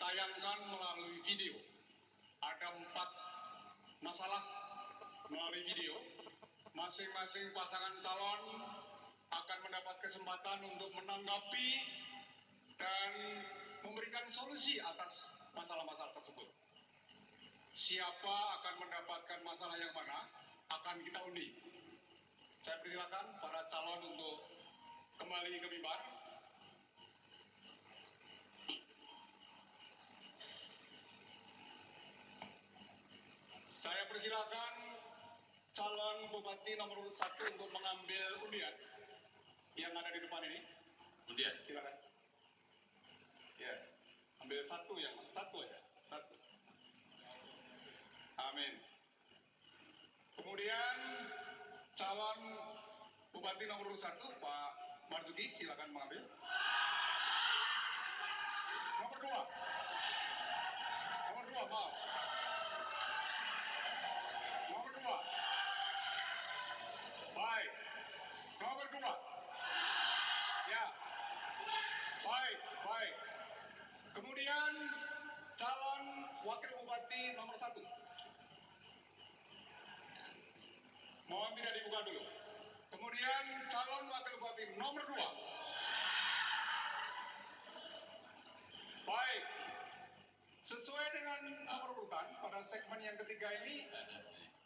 tayangkan melalui video. Ada 4 masalah melalui video. Masing-masing pasangan calon akan mendapat kesempatan untuk menanggapi dan memberikan solusi atas masalah-masalah tersebut. Siapa akan mendapatkan masalah yang mana akan kita undi. Saya persilakan para calon untuk kembali ke mimbar. Saya persilakan calon bupati nomor urut 1 untuk mengambil undian yang ada di depan ini. Undian, silakan. Ya, ambil satu aja. Satu. Amin. Kemudian calon bupati nomor urut 1 Pak Marzuki, silakan mengambil. Nomor 2. Nomor 2, maaf. Nomor 2. Baik. Nomor 2. Ya. Baik. Kemudian calon wakil bupati nomor 1. Mohon tidak dibuka dulu. Kemudian calon wakil bupati nomor 2. Baik. Sesuai dengan nomor urutan pada segmen yang ketiga ini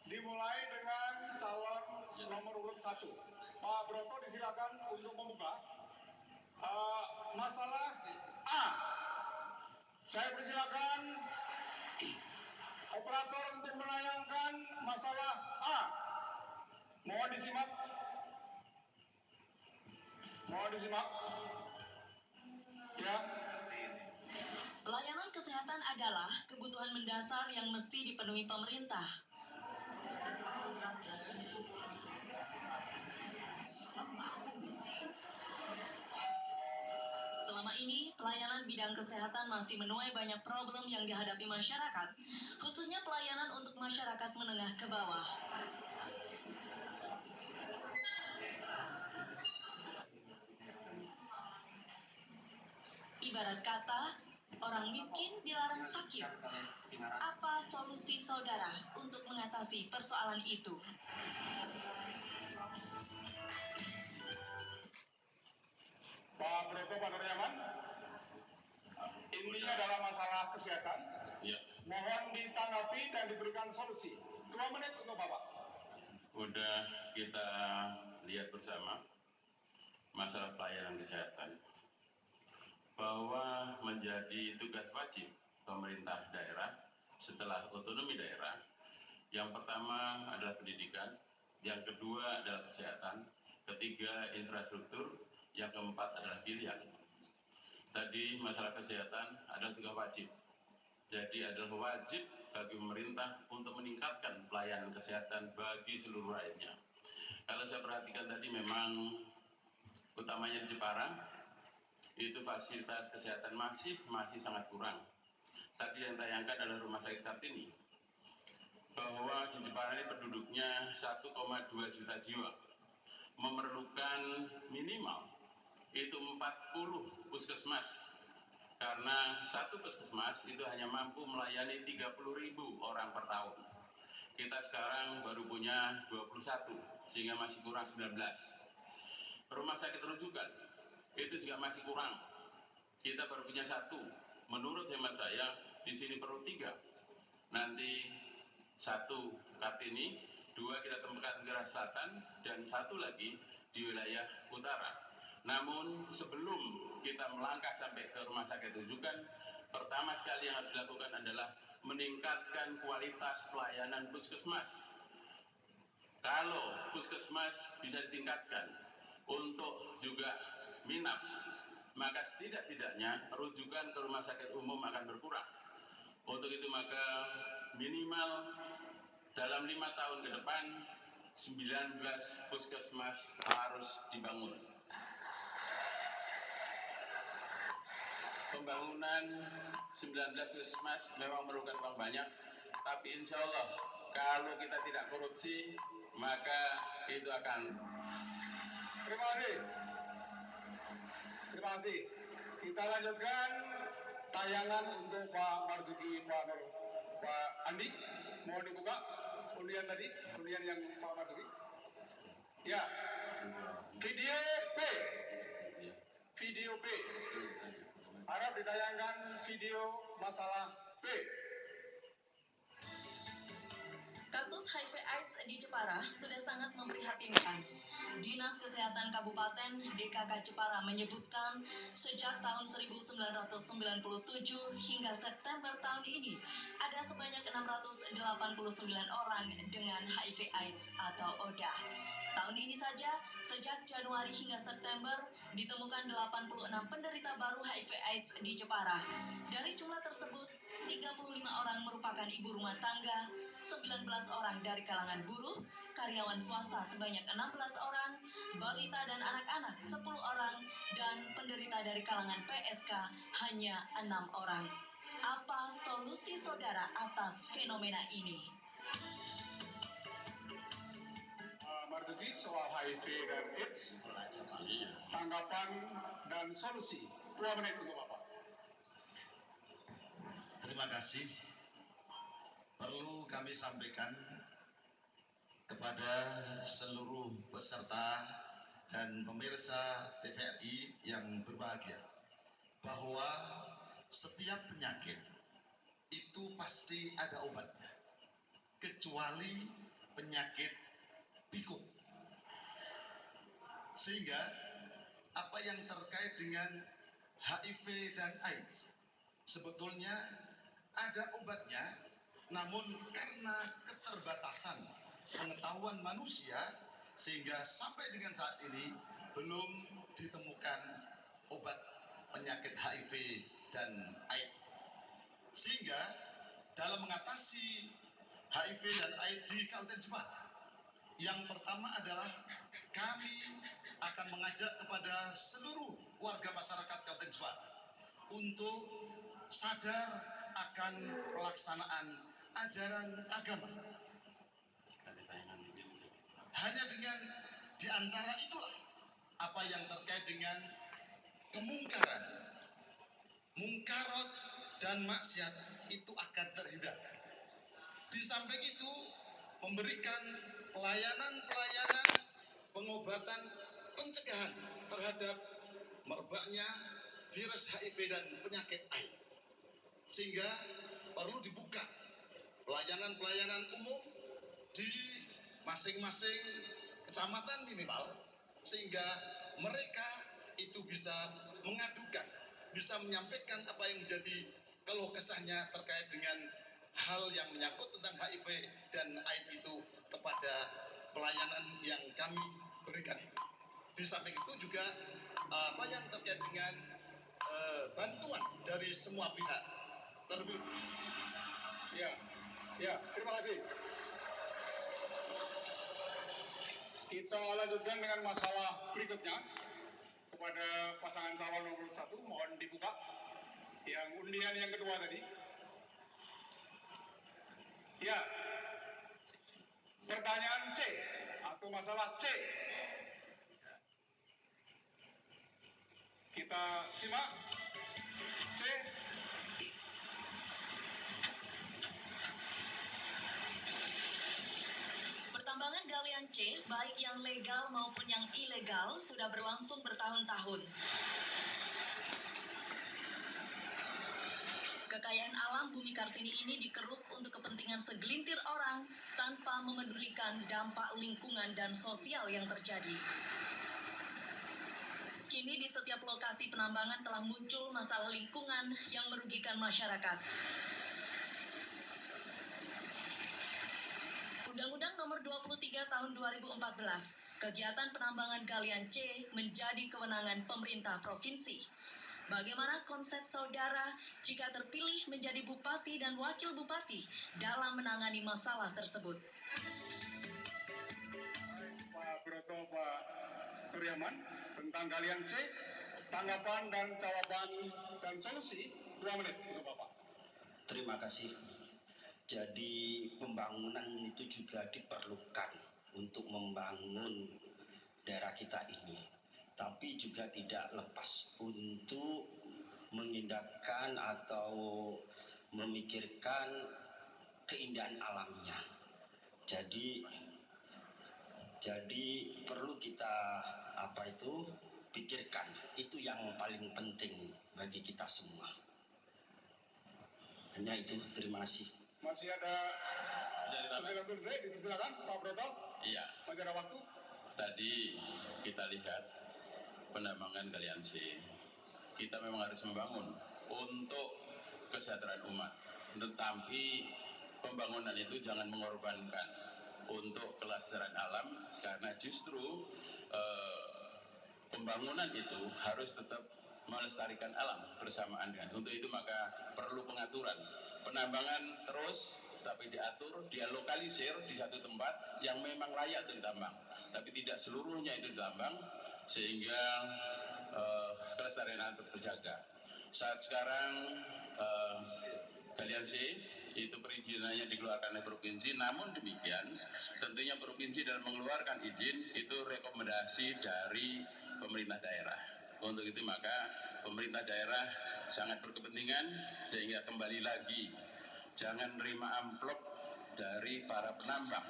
dimulai dengan calon nomor urut 1. Pak Broto disilakan untuk membuka masalah A. Saya persilakan operator untuk menayangkan masalah A. Mohon disimak. Ya. Layanan kesehatan adalah kebutuhan mendasar yang mesti dipenuhi pemerintah. Selama ini, pelayanan bidang kesehatan masih menuai banyak problem yang dihadapi masyarakat, khususnya pelayanan untuk masyarakat menengah ke bawah. Ibarat kata, orang miskin dilarang sakit. Apa solusi saudara untuk mengatasi persoalan itu? Pak Broto, Pak Nuryaman, intinya adalah masalah kesehatan. Ya. Mohon ditanggapi dan diberikan solusi. 2 menit untuk Bapak. Udah kita lihat bersama masalah pelayanan kesehatan, bahwa menjadi tugas wajib pemerintah daerah setelah otonomi daerah. Yang pertama adalah pendidikan, yang kedua adalah kesehatan, ketiga infrastruktur, yang keempat adalah pilihan. Tadi masalah kesehatan adalah tugas wajib. Jadi adalah wajib bagi pemerintah untuk meningkatkan pelayanan kesehatan bagi seluruh rakyatnya. Kalau saya perhatikan tadi memang utamanya di Jepara, itu fasilitas kesehatan masih sangat kurang. Tadi yang tayangkan adalah Rumah Sakit Kartini, bahwa di Jepara ini penduduknya 1,2 juta jiwa, memerlukan minimal itu 40 puskesmas, karena satu puskesmas itu hanya mampu melayani 30.000 orang per tahun. Kita sekarang baru punya 21, sehingga masih kurang 19. Rumah sakit rujukan itu juga masih kurang. Kita baru punya 1. Menurut hemat saya di sini perlu 3. Nanti 1 Kartini, 2 kita tempatkan ke arah selatan, dan 1 lagi di wilayah utara. Namun sebelum kita melangkah sampai ke rumah sakit rujukan, pertama sekali yang harus dilakukan adalah meningkatkan kualitas pelayanan puskesmas. Kalau puskesmas bisa ditingkatkan untuk juga minap, maka setidak-tidaknya rujukan ke rumah sakit umum akan berkurang. Untuk itu maka minimal dalam 5 tahun ke depan 19 puskesmas harus dibangun. Pembangunan 19 puskesmas memang memerlukan uang banyak, tapi insya Allah kalau kita tidak korupsi maka itu akan. Terima kasih. Kita lanjutkan tayangan untuk Pak Marzuki, Pak Andi, mohon dibuka undian tadi, undian yang Pak Marzuki. Ya, video B, video B. Harap ditayangkan video masalah B. Kasus HIV/AIDS di Jepara sudah sangat memprihatinkan. Dinas Kesehatan Kabupaten DKK Jepara menyebutkan sejak tahun 1997 hingga September tahun ini ada sebanyak 689 orang dengan HIV/AIDS atau ODA. Tahun ini saja, sejak Januari hingga September, ditemukan 86 penderita baru HIV/AIDS di Jepara. Dari jumlah tersebut, 35 orang merupakan ibu rumah tangga, 19 orang dari kalangan buruh, karyawan swasta sebanyak 16 orang, balita dan anak-anak 10 orang, dan penderita dari kalangan PSK hanya 6 orang. Apa solusi saudara atas fenomena ini? Marzuki, soal HIV dan AIDS, tanggapan dan solusi. 2 menit untuk Bapak. Terima kasih. Perlu kami sampaikan kepada seluruh peserta dan pemirsa TVRI yang berbahagia bahwa setiap penyakit itu pasti ada obatnya, kecuali penyakit pikun. Sehingga apa yang terkait dengan HIV dan AIDS sebetulnya ada obatnya, namun karena keterbatasan pengetahuan manusia sehingga sampai dengan saat ini belum ditemukan obat penyakit HIV dan AIDS. Sehingga dalam mengatasi HIV dan AIDS di Kabupaten Jepara, yang pertama adalah kami akan mengajak kepada seluruh warga masyarakat Kabupaten Jepara untuk sadar akan pelaksanaan ajaran agama. Hanya dengan diantara itulah apa yang terkait dengan kemungkaran, mungkarot dan maksiat itu akan terhindarkan. Di samping itu memberikan pelayanan pengobatan pencegahan terhadap merebaknya virus HIV dan penyakit AIDS. Sehingga perlu dibuka pelayanan umum di masing-masing kecamatan minimal, sehingga mereka itu bisa mengadukan, bisa menyampaikan apa yang menjadi keluh kesahnya terkait dengan hal yang menyangkut tentang HIV dan AIDS itu kepada pelayanan yang kami berikan. Di samping itu juga apa yang terkait dengan bantuan dari semua pihak. Ya, terima kasih. Kita lanjutkan dengan masalah berikutnya. Kepada pasangan calon nomor 1, mohon dibuka. Yang undian yang kedua tadi. Ya, pertanyaan C atau masalah C. Kita simak. C. Pertambangan galian C, baik yang legal maupun yang ilegal, sudah berlangsung bertahun-tahun. Kekayaan alam Bumi Kartini ini dikeruk untuk kepentingan segelintir orang tanpa memedulikan dampak lingkungan dan sosial yang terjadi. Kini di setiap lokasi penambangan telah muncul masalah lingkungan yang merugikan masyarakat. Undang-Undang Nomor 23 Tahun 2014, kegiatan penambangan galian C menjadi kewenangan pemerintah provinsi. Bagaimana konsep saudara jika terpilih menjadi bupati dan wakil bupati dalam menangani masalah tersebut? Pak Broto, Pak Suryaman, tentang galian C, tanggapan dan jawaban dan solusi 2 menit untuk Bapak. Terima kasih. Jadi pembangunan itu juga diperlukan untuk membangun daerah kita ini, tapi juga tidak lepas untuk mengindahkan atau memikirkan keindahan alamnya. Jadi perlu kita pikirkan, itu yang paling penting bagi kita semua. Hanya itu, terima kasih. Masih ada 90 detik, dipersilakan Pak Broto. Iya. Masih ada waktu. Tadi kita lihat penambangan Galian C. Kita memang harus membangun untuk kesejahteraan umat. Tetapi pembangunan itu jangan mengorbankan untuk kelestarian alam, karena justru pembangunan itu harus tetap melestarikan alam bersamaan dengan. Untuk itu maka perlu pengaturan. Penambangan terus tapi diatur, dialokalisir di satu tempat yang memang layak untuk ditambang, tapi tidak seluruhnya itu ditambang, sehingga kelestarian alam terjaga. Saat sekarang Galian C itu perizinannya dikeluarkan oleh provinsi, namun demikian tentunya provinsi dalam mengeluarkan izin itu rekomendasi dari pemerintah daerah. Untuk itu maka pemerintah daerah sangat berkepentingan, sehingga kembali lagi jangan menerima amplop dari para penambang,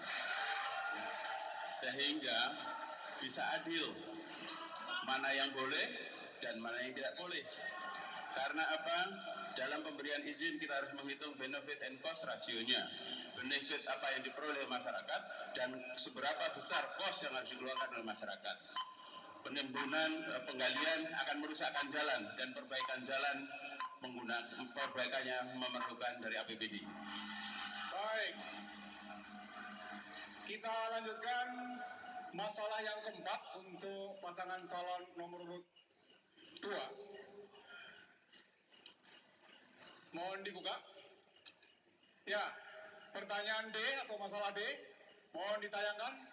sehingga bisa adil mana yang boleh dan mana yang tidak boleh. Karena apa? Dalam pemberian izin kita harus menghitung benefit and cost rasionya. Benefit apa yang diperoleh masyarakat dan seberapa besar cost yang harus dikeluarkan oleh masyarakat. Penimbunan penggalian akan merusakkan jalan, dan perbaikan jalan perbaikannya memerlukan dari APBD. Baik. Kita lanjutkan masalah yang keempat untuk pasangan calon nomor urut 2. Mohon dibuka. Ya, pertanyaan D atau masalah D, mohon ditayangkan.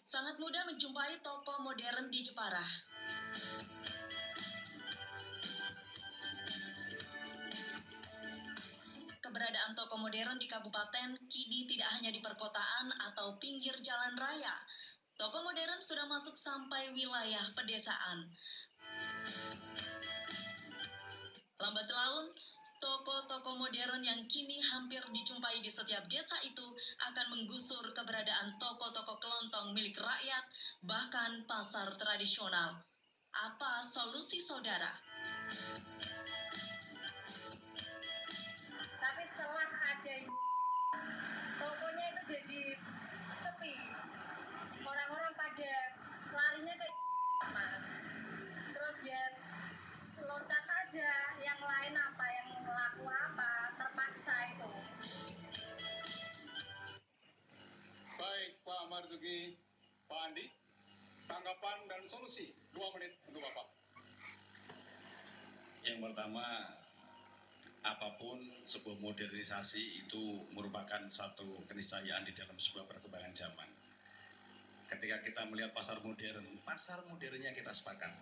Sangat mudah menjumpai toko modern di Jepara. Keberadaan toko modern di kabupaten kini tidak hanya di perkotaan atau pinggir jalan raya. Toko modern sudah masuk sampai wilayah pedesaan. Lambat laun, toko-toko modern yang kini hampir dijumpai di setiap desa itu akan menggusur keberadaan toko-toko kelontong milik rakyat, bahkan pasar tradisional. Apa solusi saudara? Tapi setelah ada tokonya itu jadi sepi, orang-orang pada larinya ke mas, terus ya loncat aja, yang lain apa, yang laku apa, terpaksa itu. Baik, Pak Marzuki, Pak Andi, tanggapan dan solusi 2 menit untuk Bapak. Yang pertama, apapun sebuah modernisasi itu merupakan satu keniscayaan di dalam sebuah perkembangan zaman. Ketika kita melihat pasar modernnya kita sepakat,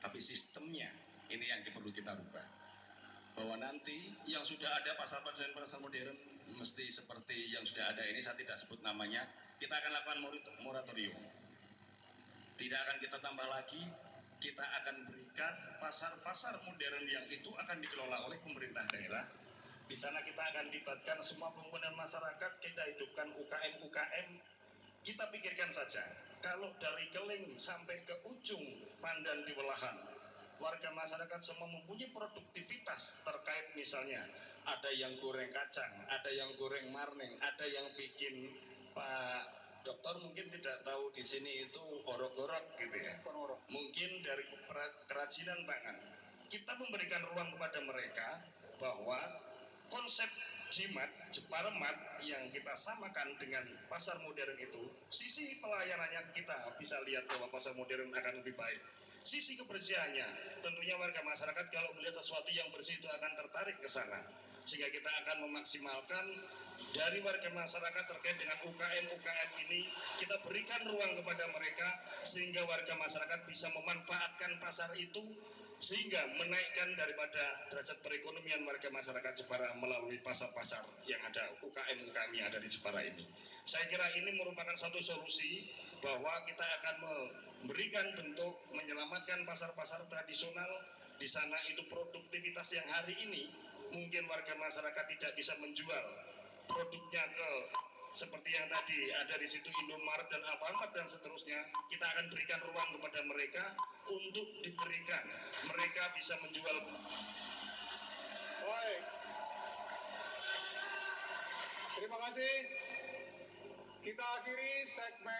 tapi sistemnya ini yang perlu kita rubah. Bahwa nanti yang sudah ada pasar modern mesti seperti yang sudah ada ini, saya tidak sebut namanya, kita akan lakukan moratorium. Tidak akan kita tambah lagi, kita akan berikan pasar-pasar modern yang itu akan dikelola oleh pemerintah daerah. Di sana kita akan libatkan semua komponen masyarakat, kita hidupkan UKM. Kita pikirkan saja, kalau dari Keling sampai ke ujung Pandan di Welahan, warga masyarakat semua mempunyai produktivitas terkait misalnya ada yang goreng kacang, ada yang goreng marning, ada yang bikin Pak Dokter mungkin tidak tahu di sini itu orok-orok gitu ya. Mungkin dari kerajinan tangan. Kita memberikan ruang kepada mereka bahwa konsep Jepara Mart yang kita samakan dengan pasar modern itu, sisi pelayanannya kita bisa lihat bahwa pasar modern akan lebih baik. Sisi kebersihannya, tentunya warga masyarakat kalau melihat sesuatu yang bersih itu akan tertarik ke sana. Sehingga kita akan memaksimalkan dari warga masyarakat terkait dengan UKM ini, kita berikan ruang kepada mereka sehingga warga masyarakat bisa memanfaatkan pasar itu, sehingga menaikkan daripada derajat perekonomian warga masyarakat Jepara melalui pasar-pasar yang ada, UKM yang ada di Jepara ini. Saya kira ini merupakan satu solusi bahwa kita akan memberikan bentuk menyelamatkan pasar-pasar tradisional. Di sana itu produktivitas yang hari ini mungkin warga masyarakat tidak bisa menjual produknya ke seperti yang tadi ada di situ Indomaret dan Alfamart dan seterusnya, kita akan berikan ruang kepada mereka untuk diberikan mereka bisa menjual. Baik. Terima kasih. Kita akhiri segmen